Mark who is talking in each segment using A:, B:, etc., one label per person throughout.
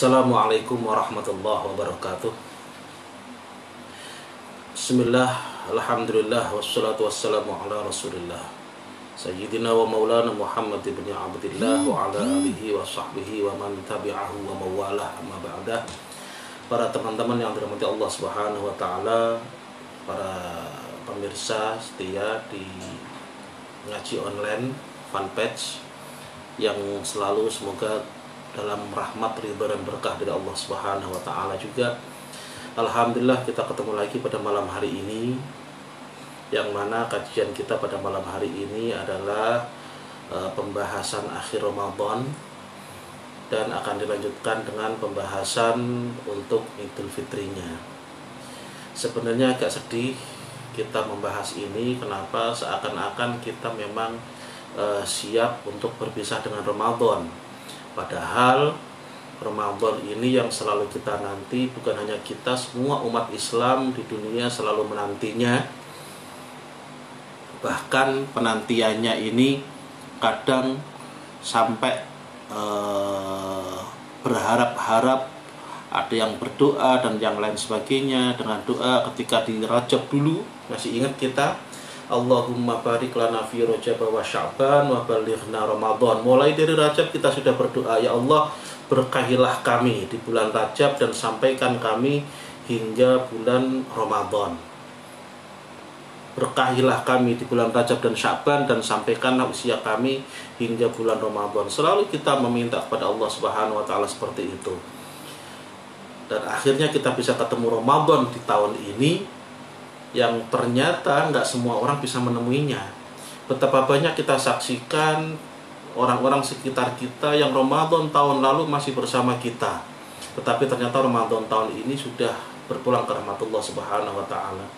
A: Assalamualaikum warahmatullahi wabarakatuh. Bismillah, alhamdulillah, wassalatu wassalamu ala rasulillah Sayyidina wa maulana Muhammad ibn Abdillah wa ala alihi wa sahbihi wa man tabi'ahu wa mawalah amma ba'dah. Para teman-teman yang dirahmati Allah subhanahu wa ta'ala, para pemirsa setia di ngaji online fanpage yang selalu semoga dalam rahmat, ridha dan berkah dari Allah Subhanahu wa taala juga. Alhamdulillah kita ketemu lagi pada malam hari ini, yang mana kajian kita pada malam hari ini adalah pembahasan akhir Ramadan, dan akan dilanjutkan dengan pembahasan untuk Idul Fitrinya. Sebenarnya agak sedih kita membahas ini. Kenapa? Seakan-akan kita memang siap untuk berpisah dengan Ramadan. Padahal Ramadan ini yang selalu kita nanti, bukan hanya kita, semua umat Islam di dunia selalu menantinya. Bahkan penantiannya ini kadang sampai berharap-harap, ada yang berdoa dan yang lain sebagainya. Dengan doa ketika di Rajab dulu, masih ingat kita, Allahumma barik lana fi Rajab wa Sya'ban wa balighna Ramadan. Mulai dari Rajab kita sudah berdoa, ya Allah, berkahilah kami di bulan Rajab dan sampaikan kami hingga bulan Ramadan. Berkahilah kami di bulan Rajab dan Sya'ban dan sampaikanlah usia kami hingga bulan Ramadan. Selalu kita meminta kepada Allah Subhanahu wa taala seperti itu. Dan akhirnya kita bisa ketemu Ramadan di tahun ini, yang ternyata nggak semua orang bisa menemuinya. Betapa banyak kita saksikan orang-orang sekitar kita yang Ramadan tahun lalu masih bersama kita, tetapi ternyata Ramadan tahun ini sudah berpulang ke rahmatullah subhanahu wa ta'ala.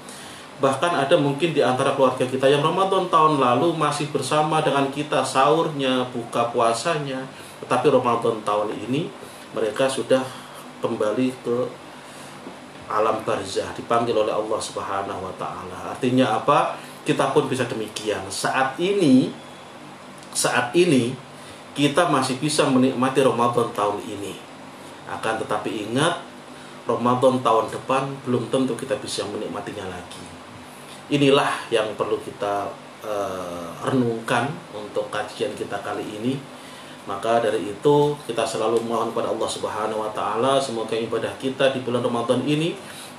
A: Bahkan ada mungkin di antara keluarga kita yang Ramadan tahun lalu masih bersama dengan kita, sahurnya, buka puasanya, tetapi Ramadan tahun ini mereka sudah kembali ke alam barzah, dipanggil oleh Allah Subhanahu wa taala. Artinya apa? Kita pun bisa demikian. Saat ini kita masih bisa menikmati Ramadan tahun ini. Akan tetapi ingat, Ramadan tahun depan belum tentu kita bisa menikmatinya lagi. Inilah yang perlu kita renungkan untuk kajian kita kali ini. Maka dari itu kita selalu mohon kepada Allah Subhanahu wa taala, semoga ibadah kita di bulan Ramadan ini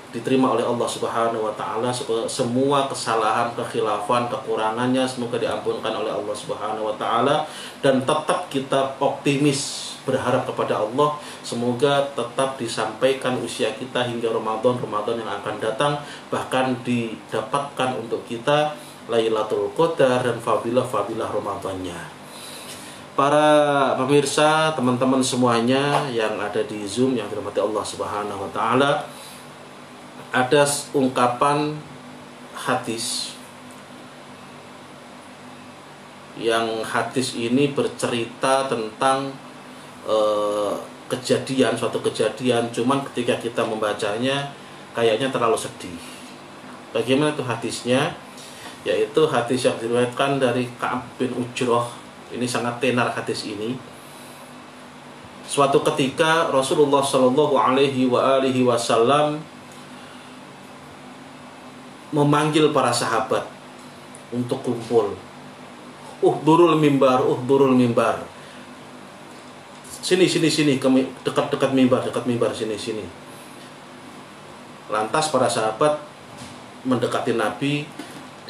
A: diterima oleh Allah Subhanahu wa taala. Semua kesalahan, kekhilafan, kekurangannya semoga diampunkan oleh Allah Subhanahu wa taala, dan tetap kita optimis berharap kepada Allah, semoga tetap disampaikan usia kita hingga Ramadan yang akan datang, bahkan didapatkan untuk kita Lailatul Qadar dan fadilah Ramadannya. Para pemirsa, teman-teman semuanya yang ada di Zoom yang dirahmati Allah Subhanahu wa taala, ada ungkapan hadis yang hadis ini bercerita tentang suatu kejadian, cuman ketika kita membacanya kayaknya terlalu sedih. Bagaimana itu hadisnya? Yaitu hadis yang diriwayatkan dari Ka'ab bin Ujrah. Ini sangat tenar hadis ini. Suatu ketika Rasulullah Shallallahu Alaihi Wasallam memanggil para sahabat untuk kumpul. Uhdurul mimbar. Sini, dekat mimbar, sini. Lantas para sahabat mendekati Nabi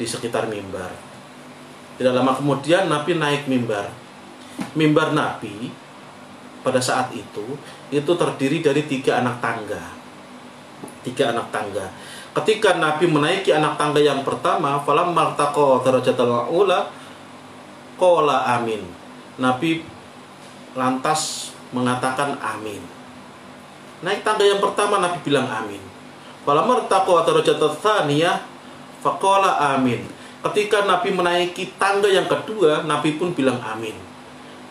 A: di sekitar mimbar. Tidak lama kemudian Nabi naik mimbar. Mimbar Nabi pada saat itu terdiri dari 3 anak tangga. Ketika Nabi menaiki anak tangga yang pertama, falamma martaqa darajatal ula qala amin. Nabi lantas mengatakan amin. Naik tangga yang pertama Nabi bilang amin. Falamma martaqa darajatal tsaniyah faqala amin. Ketika Nabi menaiki tangga yang kedua, Nabi pun bilang amin.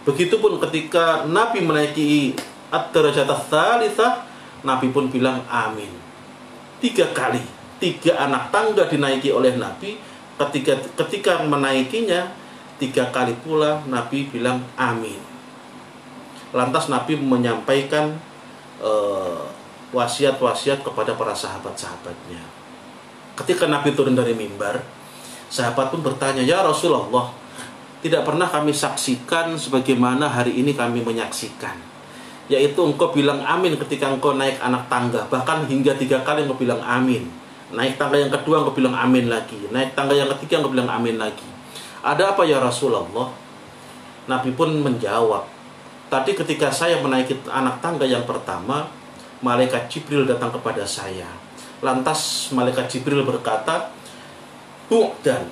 A: Begitupun ketika Nabi menaiki ad-darajat ats-tsalitsah, Nabi pun bilang amin. 3 kali, 3 anak tangga dinaiki oleh Nabi. Ketika menaikinya, 3 kali pula Nabi bilang amin. Lantas Nabi menyampaikan wasiat-wasiat kepada para sahabat-sahabatnya. Ketika Nabi turun dari mimbar, sahabat pun bertanya, "Ya Rasulullah, tidak pernah kami saksikan sebagaimana hari ini kami menyaksikan, yaitu engkau bilang amin ketika engkau naik anak tangga, bahkan hingga 3 kali engkau bilang amin. Naik tangga yang kedua engkau bilang amin lagi, naik tangga yang ketiga engkau bilang amin lagi. Ada apa ya Rasulullah?" Nabi pun menjawab, "Tadi ketika saya menaiki anak tangga yang pertama, malaikat Jibril datang kepada saya. Lantas malaikat Jibril berkata, 'Bu'dan,'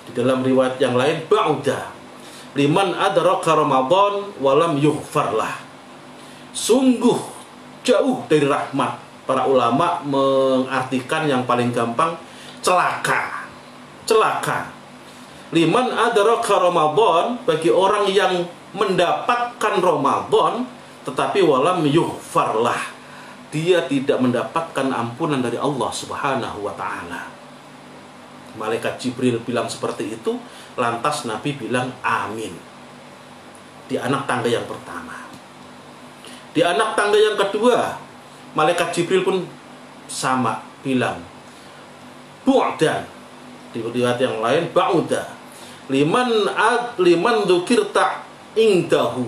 A: di dalam riwayat yang lain, 'Ba'uda, liman adraka Ramadan walam yughfarlah.' Sungguh jauh dari rahmat." Para ulama mengartikan yang paling gampang, celaka. Celaka. Liman adraka Ramadan, bagi orang yang mendapatkan Ramadan tetapi walam yughfarlah, dia tidak mendapatkan ampunan dari Allah Subhanahu wa taala. Malaikat Jibril bilang seperti itu, lantas Nabi bilang amin di anak tangga yang pertama. Di anak tangga yang kedua, malaikat Jibril pun sama bilang, "Bu'dan," di riwayat yang lain, "Ba'uda, liman dzukirta indahu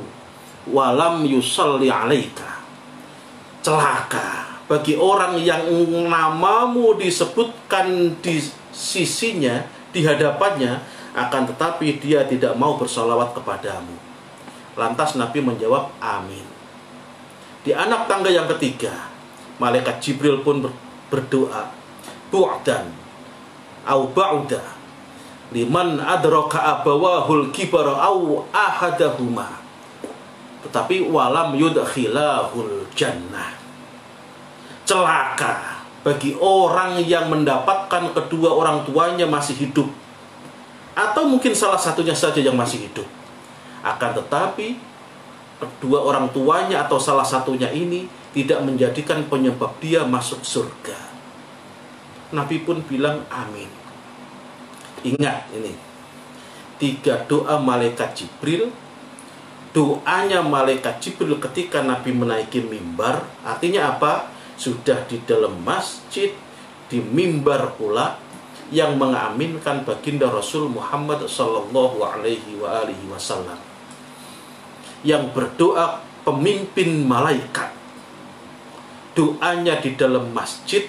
A: walam yusalli 'alaika." Celaka bagi orang yang namamu disebutkan di sisinya, di hadapannya, akan tetapi dia tidak mau bersalawat kepadamu. Lantas Nabi menjawab amin. Di anak tangga yang ketiga, malaikat Jibril pun berdoa, "Bu'dan au ba'uda, liman adraka abawahul kibara au ahadahuma, tetapi walam yudkhilahul jannah." Celaka bagi orang yang mendapatkan kedua orang tuanya masih hidup, atau mungkin salah satunya saja yang masih hidup, akan tetapi kedua orang tuanya atau salah satunya ini tidak menjadikan penyebab dia masuk surga. Nabi pun bilang amin. Ingat ini, 3 doa malaikat Jibril. Doanya malaikat Jibril ketika Nabi menaiki mimbar, artinya apa? Sudah di dalam masjid, di mimbar pula, yang mengaminkan baginda Rasul Muhammad sallallahu alaihi wasallam, yang berdoa pemimpin malaikat. Doanya di dalam masjid,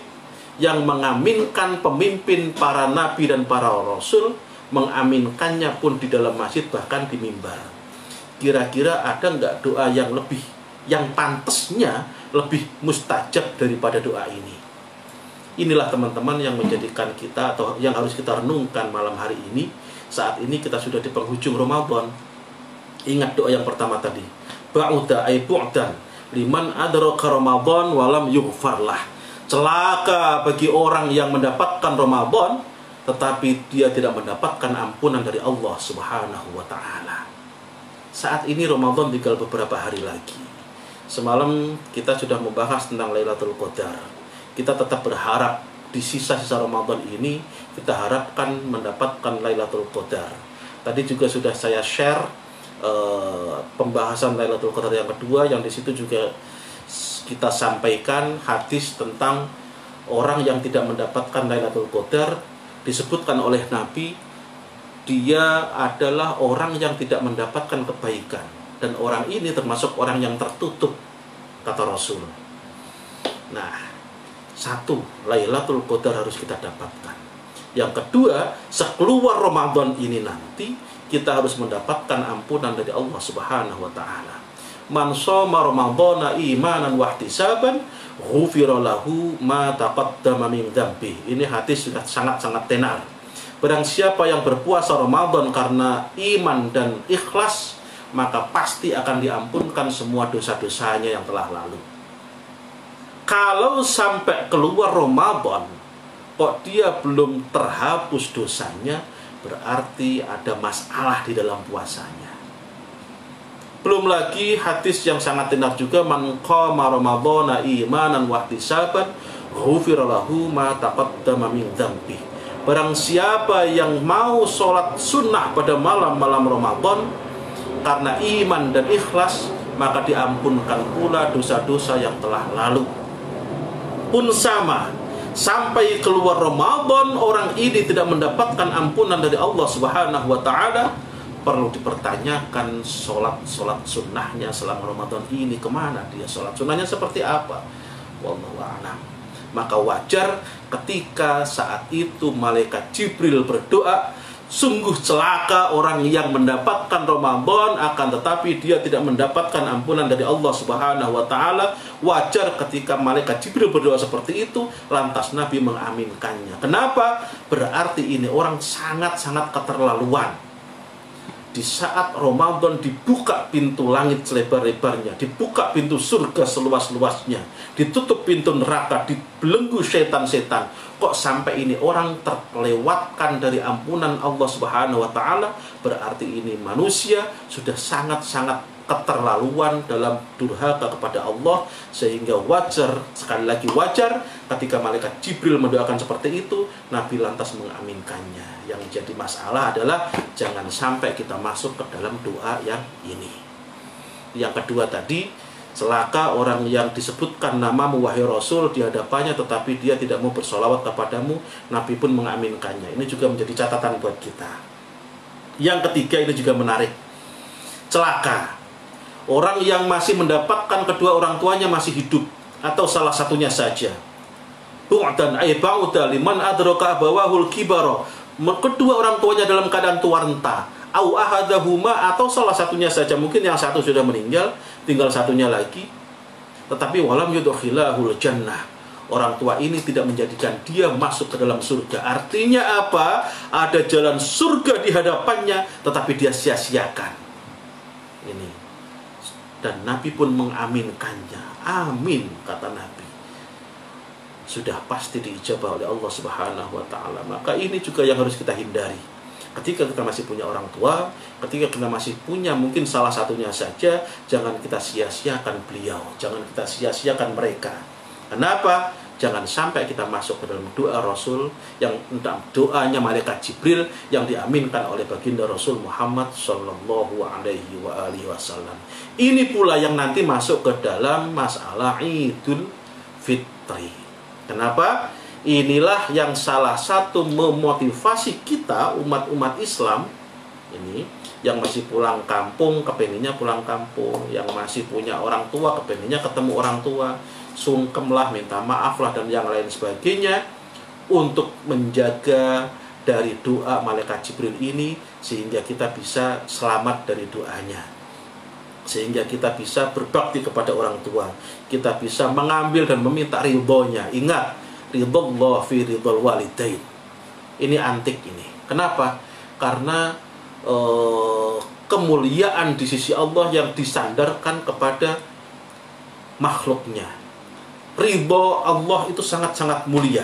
A: yang mengaminkan pemimpin para nabi dan para rasul, mengaminkannya pun di dalam masjid, bahkan di mimbar. Kira-kira ada nggak doa yang lebih, yang pantasnya lebih mustajab daripada doa ini? Inilah teman-teman yang menjadikan kita, atau yang harus kita renungkan malam hari ini. Saat ini kita sudah di penghujung Ramadan. Ingat doa yang pertama tadi, ba'uda ay bu'dan liman adraka Ramadan walam yughfarlah. Celaka bagi orang yang mendapatkan Ramadan tetapi dia tidak mendapatkan ampunan dari Allah Subhanahu wa taala. Saat ini Ramadan tinggal beberapa hari lagi. Semalam kita sudah membahas tentang Lailatul Qadar. Kita tetap berharap di sisa-sisa Ramadan ini kita harapkan mendapatkan Lailatul Qadar. Tadi juga sudah saya share pembahasan Lailatul Qadar yang kedua, yang di situ juga kita sampaikan hadis tentang orang yang tidak mendapatkan Lailatul Qadar. Disebutkan oleh Nabi, dia adalah orang yang tidak mendapatkan kebaikan, dan orang ini termasuk orang yang tertutup, kata Rasul. Nah, 1, Lailatul Qadar harus kita dapatkan. Yang kedua, sekeluar Ramadan ini nanti kita harus mendapatkan ampunan dari Allah Subhanahu wa taala. Man shoma ramadhana imanan wa ihtisaban ghufira lahu ma taqaddama min dzambi. Ini hadis sudah sangat-sangat tenar. Barang siapa yang berpuasa Ramadan karena iman dan ikhlas, maka pasti akan diampunkan semua dosa-dosanya yang telah lalu. Kalau sampai keluar Ramadan kok dia belum terhapus dosanya, berarti ada masalah di dalam puasanya. Belum lagi hadis yang sangat tenar juga, man qama ramadhana imanan wa ihtisaban ghufira lahu ma taqaddama min dzambi. Barang siapa yang mau sholat sunnah pada malam-malam Ramadan karena iman dan ikhlas, maka diampunkan pula dosa-dosa yang telah lalu. Pun sama, sampai keluar Ramadan orang ini tidak mendapatkan ampunan dari Allah Subhanahu wa taala, perlu dipertanyakan sholat sunnahnya selama Ramadan ini kemana dia, sholat sunnahnya seperti apa. Wallahu a'lam. Maka wajar ketika saat itu malaikat Jibril berdoa, sungguh celaka orang yang mendapatkan Ramadan akan tetapi dia tidak mendapatkan ampunan dari Allah Subhanahu wa taala. Wajar ketika malaikat Jibril berdoa seperti itu, lantas Nabi mengaminkannya. Kenapa? Berarti ini orang sangat-sangat keterlaluan. Di saat Ramadan dibuka pintu langit selebar-lebarnya, dibuka pintu surga seluas-luasnya, ditutup pintu neraka, dibelenggu setan-setan, kok sampai ini orang terlewatkan dari ampunan Allah Subhanahu wa taala? Berarti ini manusia sudah sangat-sangat keterlaluan dalam durhaka kepada Allah, sehingga wajar, sekali lagi wajar, ketika malaikat Jibril mendoakan seperti itu, Nabi lantas mengaminkannya. Yang jadi masalah adalah jangan sampai kita masuk ke dalam doa yang ini. Yang kedua tadi, celaka orang yang disebutkan namamu wahai Rasul di hadapannya tetapi dia tidak mau bersolawat kepadamu, Nabi pun mengaminkannya. Ini juga menjadi catatan buat kita. Yang ketiga ini juga menarik. Celaka orang yang masih mendapatkan kedua orang tuanya masih hidup atau salah satunya saja. Bu'dan ay ba'uda liman adraka abawahul kibara. Kedua orang tuanya dalam keadaan tua renta, au ahadahuma, atau salah satunya saja, mungkin yang satu sudah meninggal, tinggal satunya lagi, tetapi walam yudkhilahul jannah, orang tua ini tidak menjadikan dia masuk ke dalam surga. Artinya apa? Ada jalan surga di hadapannya, tetapi dia sia-siakan. Ini. Dan Nabi pun mengaminkannya. Amin, kata Nabi. Sudah pasti diijabah oleh Allah Subhanahu wa taala. Maka ini juga yang harus kita hindari. Ketika kita masih punya orang tua, ketika kita masih punya mungkin salah satunya saja, jangan kita sia-siakan beliau, jangan kita sia-siakan mereka. Kenapa? Jangan sampai kita masuk ke dalam doa Rasul, yang entah doanya malaikat Jibril yang diaminkan oleh baginda Rasul Muhammad sallallahu alaihi wasallam. Ini pula yang nanti masuk ke dalam masalah Idul Fitri. Kenapa? Inilah yang salah satu memotivasi kita umat-umat Islam ini, yang masih pulang kampung kepengennya pulang kampung, yang masih punya orang tua kepengennya ketemu orang tua, sungkemlah, minta maaflah dan yang lain sebagainya, untuk menjaga dari doa malaikat Jibril ini sehingga kita bisa selamat dari doanya, sehingga kita bisa berbakti kepada orang tua, kita bisa mengambil dan meminta ridhonya. Ingat, ridhollah fi ridhol walidain. Ini antik ini. Kenapa? Karena kemuliaan di sisi Allah yang disandarkan kepada makhluknya. Ridho Allah itu sangat-sangat mulia.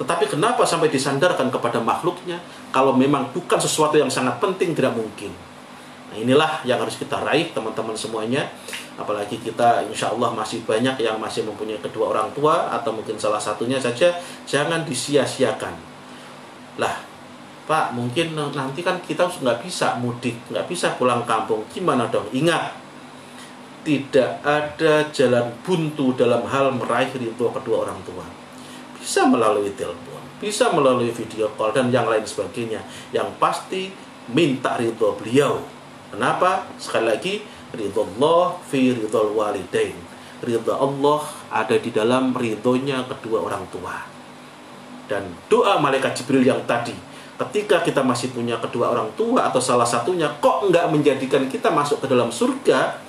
A: Tetapi kenapa sampai disandarkan kepada makhluknya? Kalau memang bukan sesuatu yang sangat penting, tidak mungkin. Nah, inilah yang harus kita raih teman-teman semuanya. Apalagi kita insya Allah masih banyak yang masih mempunyai kedua orang tua, atau mungkin salah satunya saja. Jangan disia-siakan. Lah Pak, mungkin nanti kan kita nggak bisa mudik, nggak bisa pulang kampung, gimana dong? Ingat, tidak ada jalan buntu dalam hal meraih ridho kedua orang tua. Bisa melalui telepon, bisa melalui video call dan yang lain sebagainya. Yang pasti minta ridho beliau. Kenapa? Sekali lagi, ridho Allah fi ridhol walidain. Ridho Allah ada di dalam ridhonya kedua orang tua. Dan doa malaikat Jibril yang tadi, ketika kita masih punya kedua orang tua atau salah satunya, kok nggak menjadikan kita masuk ke dalam surga,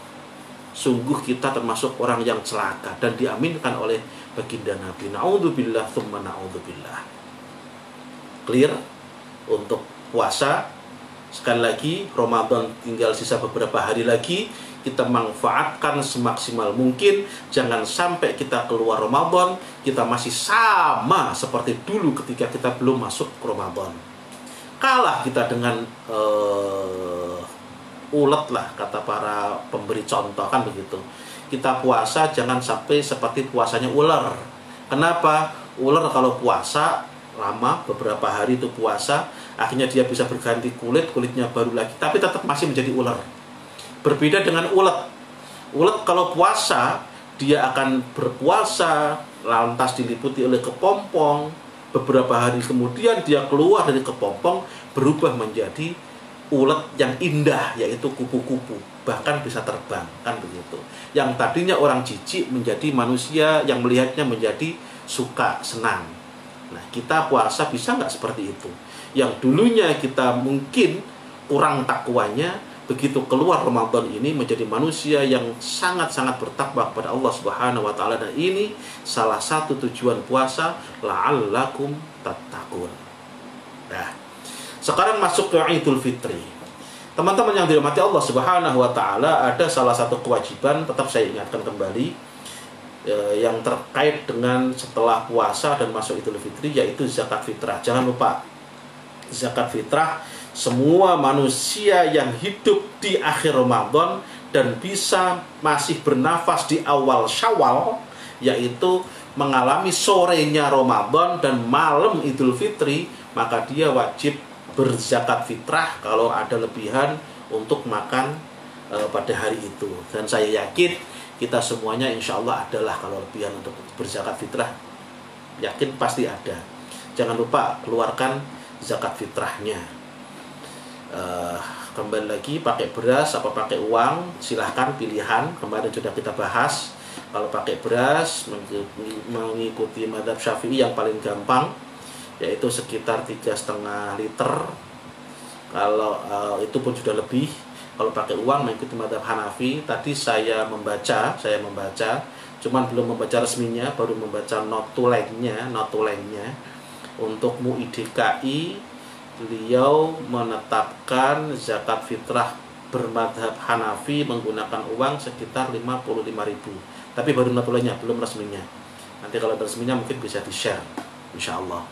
A: sungguh kita termasuk orang yang celaka dan diaminkan oleh baginda Nabi. Na'udzubillah tsumma na'udzubillah. Clear? Untuk puasa, sekali lagi, Ramadan tinggal sisa beberapa hari lagi. Kita manfaatkan semaksimal mungkin. Jangan sampai kita keluar Ramadan kita masih sama seperti dulu ketika kita belum masuk ke Ramadan. Kalah kita dengan ulet lah, kata para pemberi contoh, kan begitu. Kita puasa jangan sampai seperti puasanya ular. Kenapa? Ular kalau puasa lama, beberapa hari itu puasa, akhirnya dia bisa berganti kulit, kulitnya baru lagi, tapi tetap masih menjadi ular. Berbeda dengan ulet. Ulet kalau puasa, dia akan berpuasa, lantas diliputi oleh kepompong. Beberapa hari kemudian dia keluar dari kepompong, berubah menjadi ulet yang indah, yaitu kupu-kupu. Bahkan bisa terbang, kan begitu. Yang tadinya orang jijik menjadi manusia yang melihatnya menjadi suka, senang. Nah, kita puasa bisa nggak seperti itu? Yang dulunya kita mungkin kurang takwanya, begitu keluar Ramadan ini menjadi manusia yang sangat-sangat bertakwa kepada Allah Subhanahu wa taala. Dan ini salah satu tujuan puasa, la'allakum tattaqun. Nah, sekarang masuk ke Idul Fitri. Teman-teman yang dirahmati Allah Subhanahu wa taala, ada salah satu kewajiban, tetap saya ingatkan kembali, yang terkait dengan setelah puasa dan masuk Idul Fitri, yaitu zakat fitrah. Jangan lupa zakat fitrah. Semua manusia yang hidup di akhir Ramadan dan bisa masih bernafas di awal Syawal, yaitu mengalami sorenya Ramadan dan malam Idul Fitri, maka dia wajib berzakat fitrah kalau ada lebihan untuk makan pada hari itu. Dan saya yakin kita semuanya insya Allah adalah kalau lebihan untuk berzakat fitrah, yakin pasti ada. Jangan lupa keluarkan zakat fitrahnya. Kembali lagi, pakai beras apa pakai uang, silahkan pilihan. Kemarin sudah kita bahas, kalau pakai beras mengikuti mazhab Syafi'i yang paling gampang, yaitu sekitar 3,5 liter. Kalau itu pun sudah lebih. Kalau pakai uang mengikuti mazhab Hanafi. Tadi saya membaca, cuman belum membaca resminya, baru membaca notulengnya. Untuk MUI DKI, beliau menetapkan zakat fitrah bermadhab Hanafi menggunakan uang sekitar 55.000. Tapi baru notulengnya, belum resminya. Nanti kalau resminya mungkin bisa di-share, insya Allah.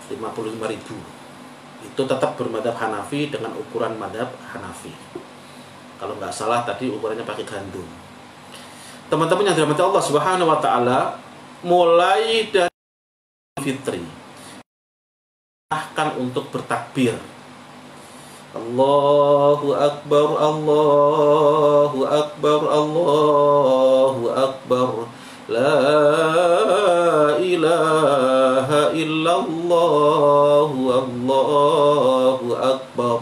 A: 55.000. Itu tetap bermadhab Hanafi dengan ukuran madhab Hanafi. Kalau nggak salah tadi ukurannya pakai gandum. Teman-teman yang dirahmati Allah Subhanahu wa taala, mulai dari Fitri bahkan untuk bertakbir, Allahu Akbar, Allahu Akbar, Allahu Akbar, la ilaha illallah, Allahu Akbar,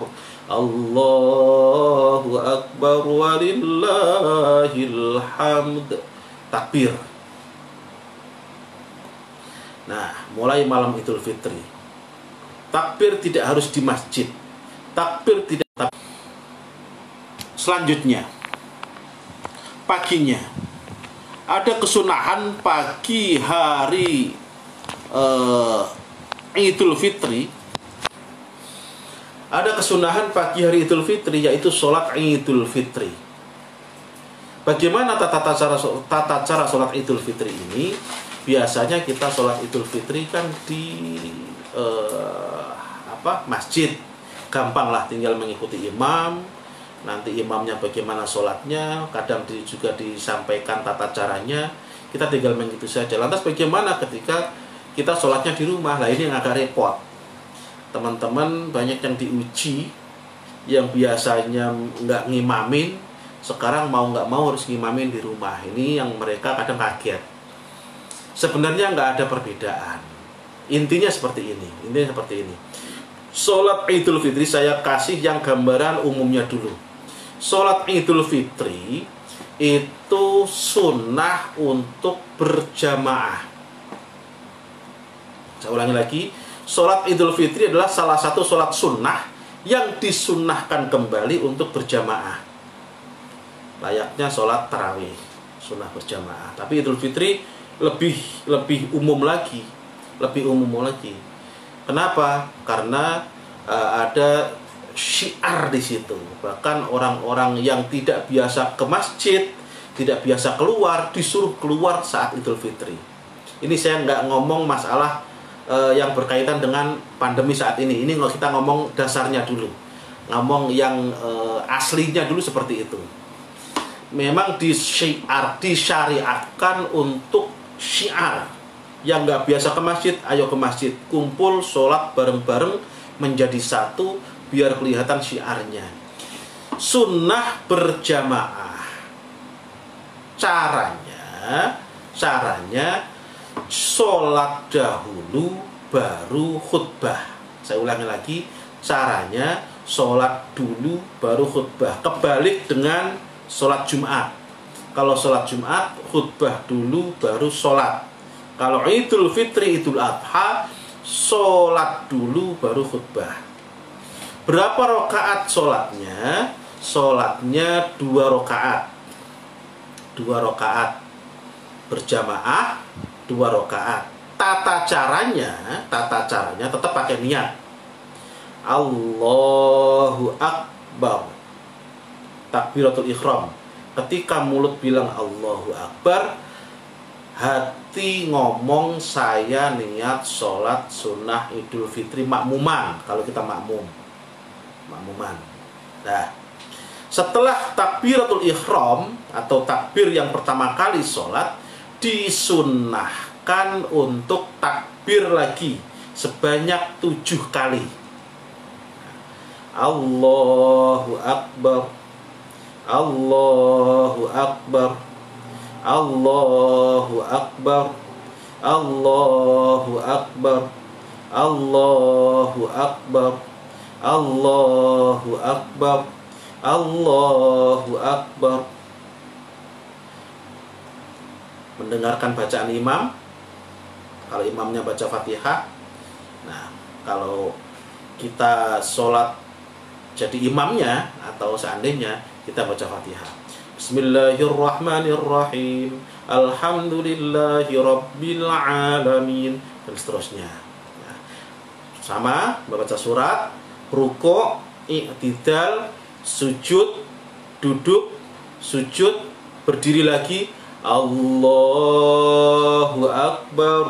A: Allahu Akbar, walillahil hamd. Takbir. Nah, mulai malam Idul Fitri, takbir tidak harus di masjid. Takbir tidak. Selanjutnya, paginya ada kesunahan pagi hari Idul Fitri. Ada kesunahan pagi hari Idul Fitri, yaitu sholat Idul Fitri. Bagaimana tata cara sholat Idul Fitri ini? Biasanya kita sholat Idul Fitri kan di masjid. Gampang lah, tinggal mengikuti imam. Nanti imamnya bagaimana sholatnya, kadang juga disampaikan tata caranya. Kita tinggal mengikuti saja. Lantas bagaimana ketika kita sholatnya di rumah? Nah, ini yang agak repot. Teman-teman banyak yang diuji, yang biasanya nggak ngimamin, sekarang mau nggak mau harus ngimamin di rumah. Ini yang mereka kadang kaget. Sebenarnya nggak ada perbedaan. Intinya seperti ini. Sholat Idul Fitri, saya kasih yang gambaran umumnya dulu. Sholat Idul Fitri itu sunnah untuk berjamaah. Saya ulangi lagi. Sholat Idul Fitri adalah salah satu sholat sunnah yang disunnahkan kembali untuk berjamaah. Layaknya sholat tarawih, sunnah berjamaah. Tapi Idul Fitri lebih umum lagi. Kenapa? Karena ada syiar di situ. Bahkan orang-orang yang tidak biasa ke masjid, tidak biasa keluar, disuruh keluar saat Idul Fitri. Ini saya nggak ngomong masalah yang berkaitan dengan pandemi saat ini. Ini kita ngomong dasarnya dulu, ngomong yang aslinya dulu seperti itu. Memang disyariatkan untuk syiar. Yang nggak biasa ke masjid, ayo ke masjid, kumpul, sholat bareng-bareng menjadi satu, biar kelihatan syiarnya. Sunnah berjamaah. caranya sholat dahulu baru khutbah. Saya ulangi lagi, caranya sholat dulu baru khutbah. Kebalik dengan sholat Jumat. Kalau sholat Jumat, khutbah dulu baru sholat. Kalau Idul Fitri, Idul Adha, sholat dulu baru khutbah. Berapa rakaat sholatnya? Sholatnya 2 rakaat. 2 rakaat berjamaah, 2 rakaat. Tata caranya tetap pakai niat. Allahu Akbar, takbiratul ihram. Ketika mulut bilang Allahu Akbar, hati ngomong saya niat sholat sunnah Idul Fitri makmuman. Kalau kita makmuman. Nah, setelah takbiratul ihram atau takbir yang pertama kali sholat, disunnahkan untuk takbir lagi sebanyak 7 kali. Allahu Akbar, Allahu Akbar, Allahu Akbar, Allahu Akbar, Allahu Akbar, Allahu Akbar, Allahu Akbar. Mendengarkan bacaan imam. Kalau imamnya baca Fatihah. Nah, kalau kita sholat jadi imamnya atau seandainya kita baca Fatihah. Bismillahirrahmanirrahim. Alhamdulillahi rabbil alamin, dan seterusnya. Nah, sama membaca surat, rukuk, i'tidal, sujud, duduk, sujud, berdiri lagi, Allahu Akbar.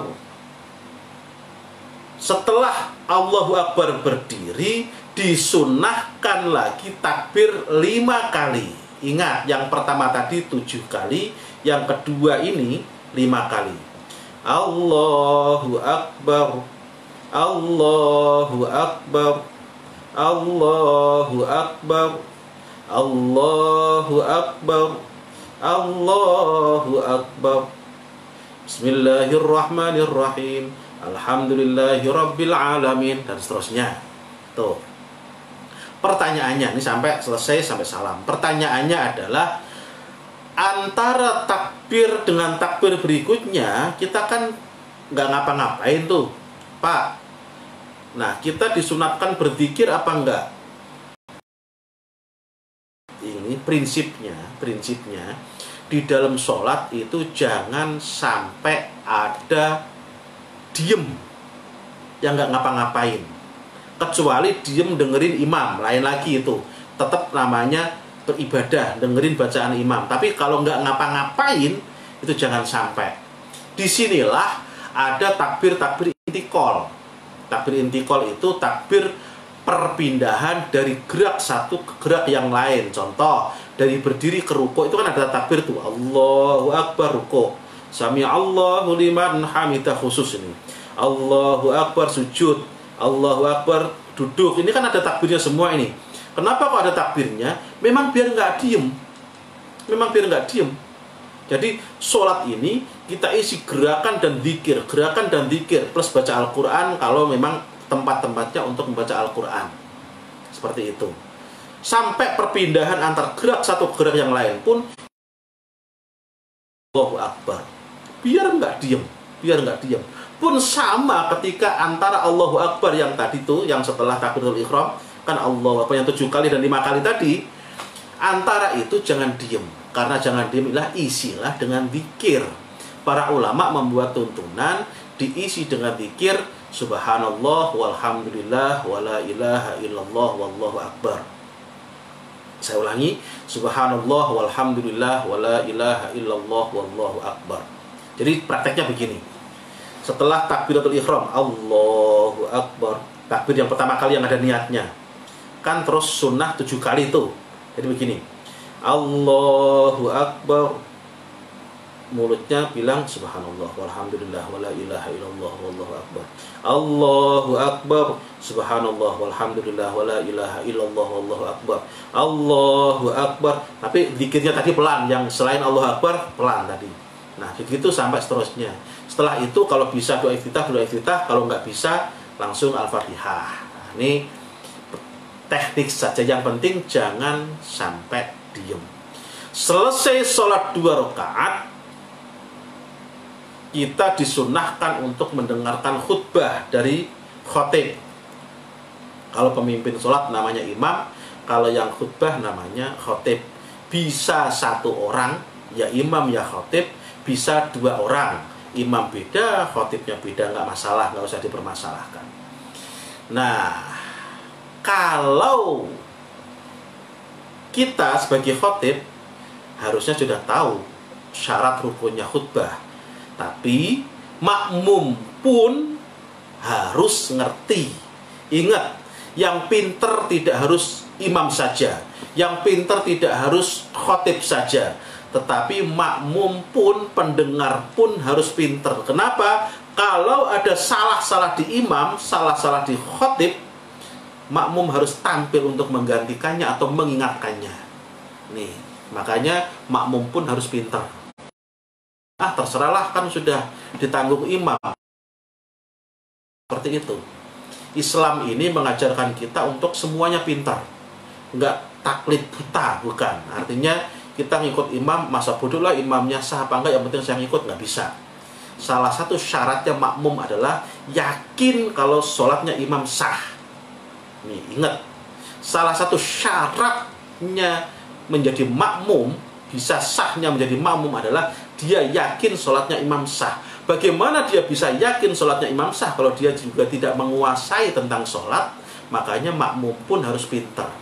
A: Setelah Allahu Akbar berdiri, disunnahkan lagi takbir 5 kali. Ingat, yang pertama tadi 7 kali, yang kedua ini 5 kali. Allahu Akbar, Allahu Akbar, Allahu Akbar, Allahu Akbar, Allahu Akbar. Bismillahirrahmanirrahim. Alhamdulillahi rabbil alamin, dan seterusnya. Tuh. Pertanyaannya ini sampai selesai, sampai salam. Pertanyaannya adalah antara takbir dengan takbir berikutnya kita kan nggak ngapa-ngapain tuh, Pak. Nah, kita disunatkan berzikir apa enggak? Ini prinsipnya di dalam sholat itu jangan sampai ada diem yang nggak ngapa-ngapain. Kecuali diem dengerin imam, lain lagi itu. Tetap namanya beribadah, dengerin bacaan imam. Tapi kalau nggak ngapa-ngapain, itu jangan sampai. Disinilah ada takbir-takbir intikal. Takbir intikal itu takbir perpindahan dari gerak satu ke gerak yang lain. Contoh, dari berdiri ke rukuk itu kan ada takbir tuh. Allahu Akbar rukuk. Sami Allahu liman hamidah khusus ini. Allahu Akbar sujud. Allahu Akbar duduk. Ini kan ada takbirnya semua ini. Kenapa kok ada takbirnya? Memang biar nggak diem. Jadi sholat ini kita isi gerakan dan zikir plus baca Al-Quran kalau memang tempat-tempatnya untuk membaca Al-Quran. Seperti itu. Sampai perpindahan antar gerak satu gerak yang lain pun Allahu Akbar. Biar nggak diem. Pun sama ketika antara Allahu Akbar yang tadi tuh, yang setelah takbiratul ihram, kan Allahu Akbar yang 7 kali dan 5 kali tadi, antara itu jangan diem. Karena jangan diem isilah dengan zikir. Para ulama membuat tuntunan diisi dengan zikir subhanallah walhamdulillah wala ilaha illallah wallahu akbar. Saya ulangi, subhanallah walhamdulillah wala ilaha illallah wallahu akbar. Jadi prakteknya begini. Setelah takbiratul ihram, Allahu Akbar, takbir yang pertama kali yang ada niatnya. Kan terus sunnah 7 kali itu. Jadi begini. Allahu Akbar, mulutnya bilang subhanallah walhamdulillah wala ilaha illallah wallahu akbar. Allahu akbar, subhanallah walhamdulillah wala ilaha illallah wallahu akbar. Allahu akbar. Tapi zikirnya tadi pelan, yang selain Allahu akbar pelan tadi. Nah, begitu sampai seterusnya. Setelah itu kalau bisa doa iftitah, kalau nggak bisa langsung Al-Fatihah. Nah, ini teknik saja, yang penting jangan sampai diem. Selesai sholat 2 rakaat, kita disunahkan untuk mendengarkan khutbah dari khotib. Kalau pemimpin sholat namanya imam, kalau yang khutbah namanya khotib. Bisa 1 orang, ya imam ya khotib, bisa 2 orang. Imam beda, khotibnya beda, nggak masalah, nggak usah dipermasalahkan. Nah, kalau kita sebagai khotib harusnya sudah tahu syarat rukunnya khutbah. Tapi makmum pun harus ngerti. Ingat, yang pinter tidak harus imam saja, yang pinter tidak harus khotib saja, tetapi makmum pun, pendengar pun harus pinter. Kenapa? Kalau ada salah-salah di imam, salah-salah di khotib, makmum harus tampil untuk menggantikannya atau mengingatkannya. Nih, makanya makmum pun harus pinter. Terserahlah, kan sudah ditanggung imam. Seperti itu. Islam ini mengajarkan kita untuk semuanya pintar. Enggak taklid buta, bukan. Artinya kita ngikut imam, masa bodoh lah imamnya sah apa enggak, yang penting saya ngikut, nggak bisa. Salah satu syaratnya makmum adalah yakin kalau sholatnya imam sah. Nih, ingat. Salah satu syaratnya menjadi makmum, bisa sahnya menjadi makmum adalah dia yakin sholatnya imam sah. Bagaimana dia bisa yakin sholatnya imam sah kalau dia juga tidak menguasai tentang sholat? Makanya makmum pun harus pintar.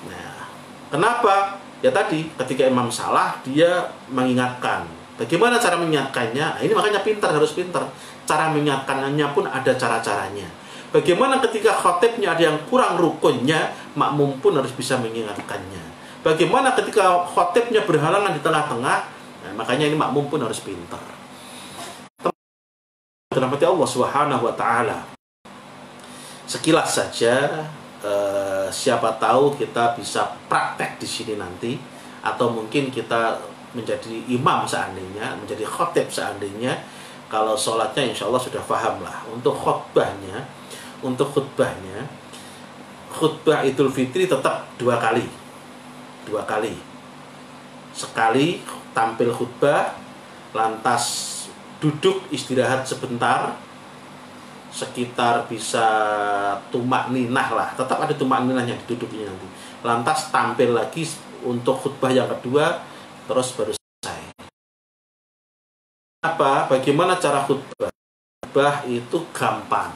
A: Nah, kenapa? Ya tadi, ketika imam salah, dia mengingatkan. Bagaimana cara mengingatkannya? Nah, ini makanya pintar, harus pintar. Cara mengingatkannya pun ada cara-caranya. Bagaimana ketika khotibnya ada yang kurang rukunnya, makmum pun harus bisa mengingatkannya. Bagaimana ketika khotibnya berhalangan di tengah-tengah? Nah, makanya ini makmum pun harus pintar. Dirahmati Allah Subhanahu wa taala. Sekilas saja, siapa tahu kita bisa praktek di sini nanti, atau mungkin kita menjadi imam seandainya, menjadi khotib seandainya. Kalau sholatnya insya Allah sudah paham lah. Untuk khutbahnya, khutbah Idul Fitri tetap 2 kali. 2 kali. Sekali tampil khutbah, lantas duduk istirahat sebentar, sekitar bisa tumak ninah lah, tetap ada tumak ninahnya di duduknya nanti. Lantas tampil lagi untuk khutbah yang kedua, terus baru selesai. Bagaimana cara khutbah? Khutbah itu gampang.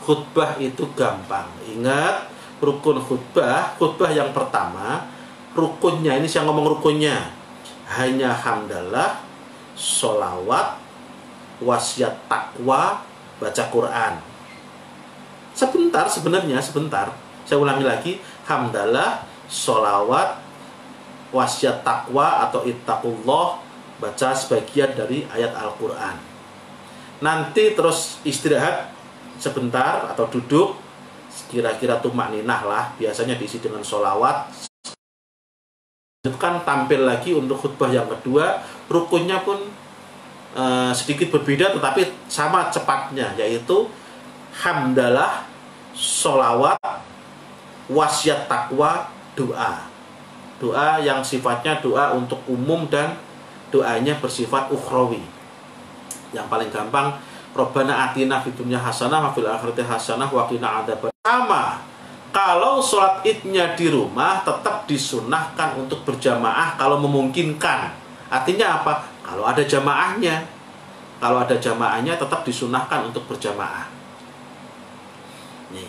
A: Khutbah itu gampang. Ingat, rukun khutbah yang pertama, rukunnya, ini saya ngomong rukunnya, hanya hamdalah, sholawat, wasiat takwa, baca Quran. Sebentar, saya ulangi lagi, hamdalah, sholawat, wasiat takwa atau ittaqullah, baca sebagian dari ayat Al-Quran. Nanti terus istirahat sebentar atau duduk, kira-kira tumak ninah lah, biasanya diisi dengan sholawat. Kan tampil lagi untuk khutbah yang kedua, rukunnya pun sedikit berbeda tetapi sama cepatnya, yaitu hamdalah, sholawat, wasiat takwa, doa. Doa yang sifatnya doa untuk umum dan doanya bersifat ukhrawi. Yang paling gampang, Rabbana atina fid dunya hasanah wa fil akhirati hasanah wa qina adzaban. Sama. Kalau sholat idnya di rumah tetap disunahkan untuk berjamaah kalau memungkinkan. Artinya apa? Kalau ada jamaahnya. Kalau ada jamaahnya tetap disunahkan untuk berjamaah. Nih.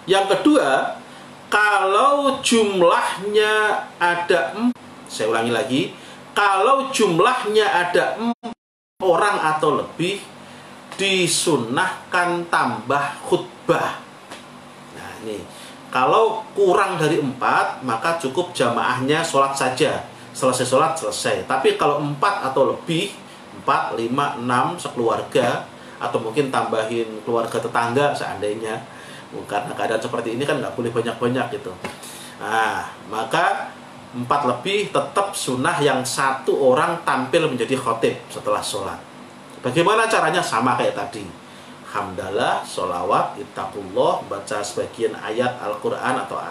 A: Yang kedua, kalau jumlahnya ada 4, saya ulangi lagi, kalau jumlahnya ada 4 orang atau lebih, disunahkan tambah khutbah. Nah, ini kalau kurang dari 4, maka cukup jamaahnya sholat saja. selesai sholat selesai. Tapi kalau 4 atau lebih, 4, 5, 6 sekeluarga, atau mungkin tambahin keluarga tetangga seandainya, karena keadaan seperti ini kan nggak boleh banyak-banyak gitu. Nah, maka 4 lebih tetap sunnah yang 1 orang tampil menjadi khotib setelah sholat. Bagaimana caranya? Sama kayak tadi, hamdalah, sholawat, ittaqullah, baca sebagian ayat Al-Quran atau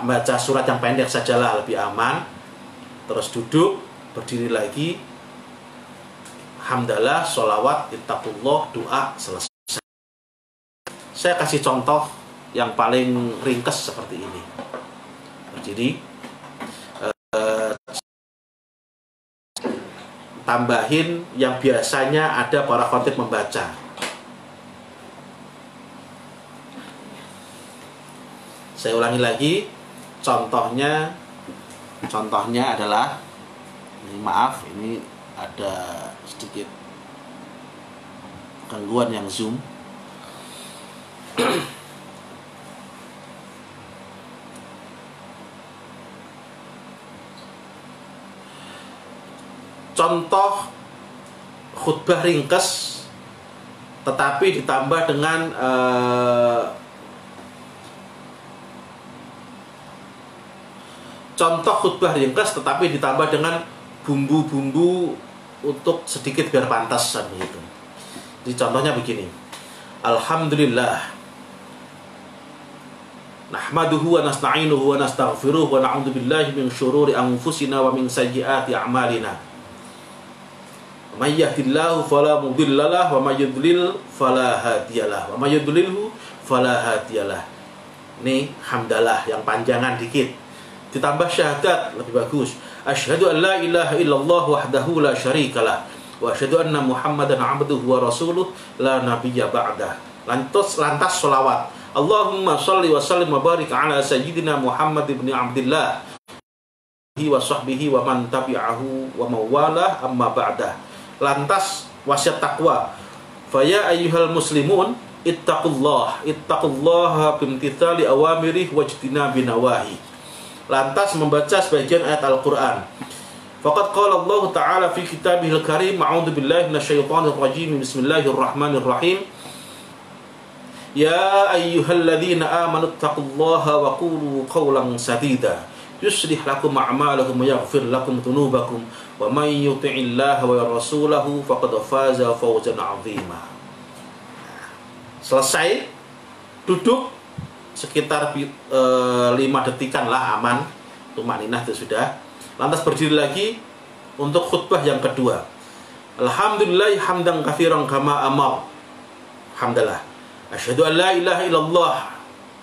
A: baca surat yang pendek sajalah, lebih aman. Terus duduk, berdiri lagi, hamdalah, sholawat, ittaqullah, doa, selesai. Saya kasih contoh yang paling ringkas seperti ini. Jadi tambahin yang biasanya ada para khotib membaca. Saya ulangi lagi, contohnya adalah, ini maaf, ini ada sedikit gangguan yang Zoom. Contoh khutbah ringkas tetapi ditambah dengan bumbu-bumbu untuk sedikit biar pantas gitu. Jadi contohnya begini. Alhamdulillah, nahmaduhu wa nasta'inuhu wa nastaghfiruh wa na'udzu billahi min syururi anfusina wa min sayyiati a'malina. May yahdihillahu fala mudhillalah wa may yudlil fala hadiyalah wa may yudlilhu fala hadiyalah. Ini hamdalah yang panjangan dikit. Ditambah syahadat lebih bagus. Asyhadu an la ilaha illallah wahdahu la syarikalah wa asyhadu anna Muhammadan 'abduhu wa rasuluh la nabiyya ba'dah. Lantas sholawat. Allahumma shalli wa sallim wa barik ala sayyidina Muhammad ibn Abdillah wa sahbihi wa man tabi'ahu wa mawalah amma ba'dah. Lantas wasiat takwa. Fa ya ayyuhal muslimun ittaqullaha bimtithali awamirih wajtinabi nawahi. Lantas membaca sebagian ayat Al-Quran. Faqad qala Allah Ta'ala fi kitabihil karim, a'udzu billahi minasyaitonir rajim, bismillahirrahmanirrahim. Ya ayyuhalladzina amanu taqullaha wa qulu qawlan sadida yuslih lakum a'malakum wa yaghfir lakum dhunubakum wa may yuti'illaha wa rasulahu faqad faza fawzan 'azima. Selesai, duduk sekitar 5 detikan lah, aman. Tumaninah itu sudah. Lantas berdiri lagi untuk khutbah yang kedua. Alhamdulillah hamdan katsiran kama amar. Hamdalah. Asyhadu an la ilaha illallah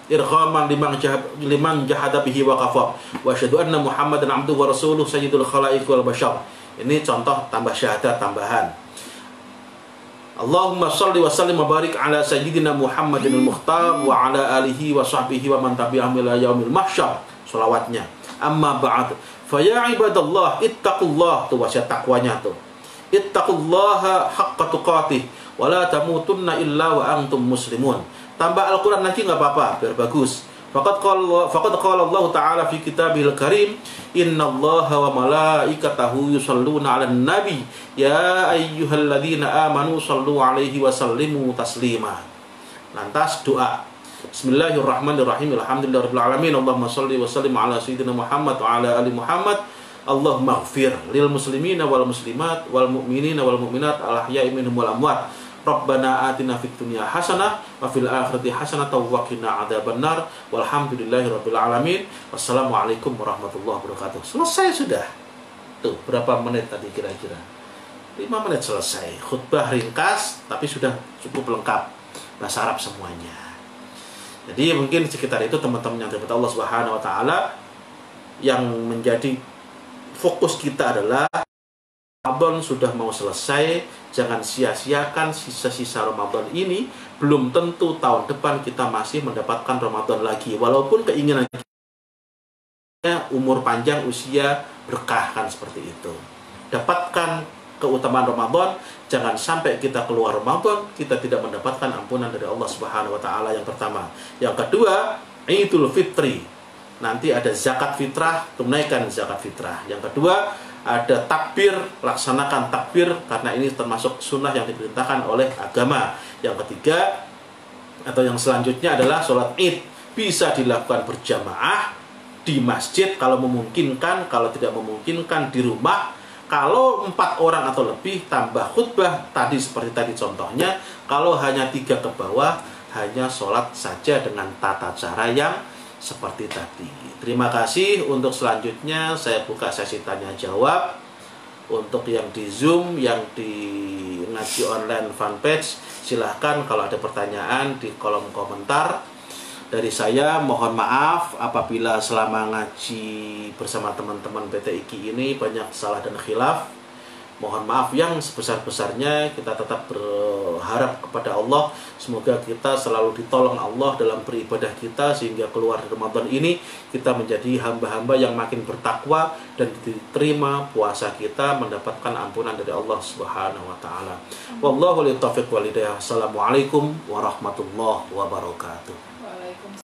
A: irghaman liman jahada bihi wa kafar. Wa asyhadu anna Muhammadan 'abduhu wa rasuluh sayyidul khalaiq wal bashar. Ini contoh tambah syahadat tambahan. Allahumma shalli wa sallim wa barik ala sayyidina Muhammadin al-Mukhtar wa ala alihi wa sahbihi wa man tabi'ahum ila yaumil mahsyar. Sholawatnya. Amma ba'd. Fa ya ibadallah ittaqullah, tu wasiat takwanya tuh. Ittaqullaha haqqa tuqatih wa la tamutunna illa wa antum muslimun. Tambah Al-Quran lagi nggak apa-apa, biar bagus. Faqad qala Allah Ta'ala fi kitabihil karim, innallaha wa malaikatahu yusalluna 'alan nabi ya ayyuhalladzina amanu sallu 'alaihi wa sallimu taslima. Lantas doa. Bismillahirrahmanirrahim. Alhamdulillahirabbil alamin. Allahumma shalli wa sallim ala sayyidina Muhammad wa ala ali Muhammad. Allahumma ighfir lil muslimina wal muslimat wal mu'minina wal mu'minat al ahya'i minhum wal amwat. Rabbana atina fid dunya hasanah wa fil akhirati hasanah wa qina adzabannar. Walhamdulillahirabbil alamin. Wassalamualaikum warahmatullahi wabarakatuh. Selesai sudah. Tuh, berapa menit tadi kira-kira? 5 menit selesai. Khutbah ringkas tapi sudah cukup lengkap. Bahasa Arab semuanya. Jadi mungkin sekitar itu teman-teman yang dirahmati Allah Subhanahu wa taala, yang menjadi fokus kita adalah Ramadan sudah mau selesai, jangan sia-siakan sisa-sisa Ramadan ini. Belum tentu tahun depan kita masih mendapatkan Ramadan lagi, walaupun keinginan kita umur panjang, usia berkah, kan seperti itu. Dapatkan keutamaan Ramadan, jangan sampai kita keluar Ramadan kita tidak mendapatkan ampunan dari Allah Subhanahu wa taala, yang pertama. Yang kedua, Idul Fitri. nanti ada zakat fitrah, tunaikan zakat fitrah. Yang kedua, ada takbir, laksanakan takbir karena ini termasuk sunnah yang diperintahkan oleh agama. Yang ketiga atau yang selanjutnya adalah sholat id, bisa dilakukan berjamaah di masjid kalau memungkinkan, kalau tidak memungkinkan di rumah. Kalau 4 orang atau lebih tambah khutbah tadi seperti tadi contohnya. Kalau hanya 3 ke bawah, hanya sholat saja dengan tata cara yang seperti tadi. Terima kasih. Untuk selanjutnya saya buka sesi tanya jawab. Untuk yang di Zoom, yang di ngaji online fanpage, silahkan kalau ada pertanyaan di kolom komentar. Dari saya mohon maaf apabila selama ngaji bersama teman-teman PTIQ ini banyak salah dan khilaf. Mohon maaf yang sebesar-besarnya. Kita tetap berharap kepada Allah, semoga kita selalu ditolong Allah dalam beribadah kita, sehingga keluar dari Ramadan ini kita menjadi hamba-hamba yang makin bertakwa dan diterima puasa kita, mendapatkan ampunan dari Allah Subhanahu wa taala. Wallahu a'lam. Assalamualaikum warahmatullahi wabarakatuh.